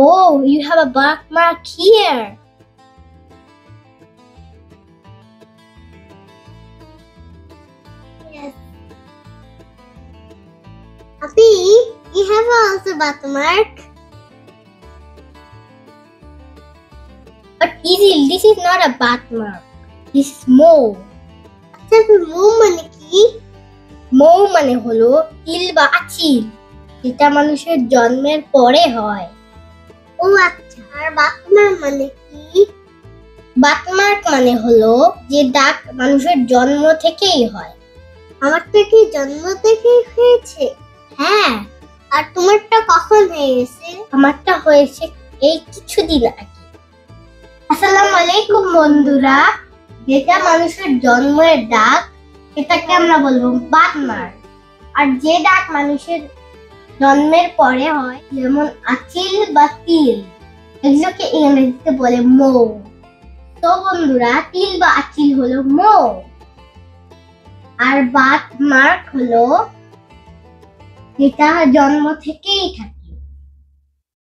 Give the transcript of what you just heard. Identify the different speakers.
Speaker 1: Oh, you have a birthmark here.
Speaker 2: Yes. Happy, you have also birthmark.
Speaker 1: But easy, this is not a birthmark. This is mole.
Speaker 2: মৌ মানে কি?
Speaker 1: মৌ মানে হলো তিল বা আঁচিল, যেটা মানুষের জন্মের পরে হয়।
Speaker 2: ও আচ্ছা, আর বার্থমার্ক মানে কি?
Speaker 1: বার্থমার্ক মানে হলো যে দাগ মানুষের জন্ম থেকেই হয়।
Speaker 2: আমার তো কি জন্ম থেকেই হয়েছে?
Speaker 1: হ্যাঁ।
Speaker 2: আর তোমারটা কখন হয়েছে?
Speaker 1: আমারটা হয়েছে এই কিছুদিন আগে। আসসালামু আলাইকুম বন্ধুরা, যেটা মানুষের জন্মের দাগ সেটাকে আমরা বলবো বার্থমার্ক। আর যে দাগ মানুষের জন্মের পরে হয়, যেমন আঁচিল বা তিল, এগুলোকে ইংরেজিতে বলে মৌ। তো বন্ধুরা, তিল বা আঁচিল হলো মৌ, আর বার্থমার্ক হলো যেটা জন্ম থেকেই থাকে।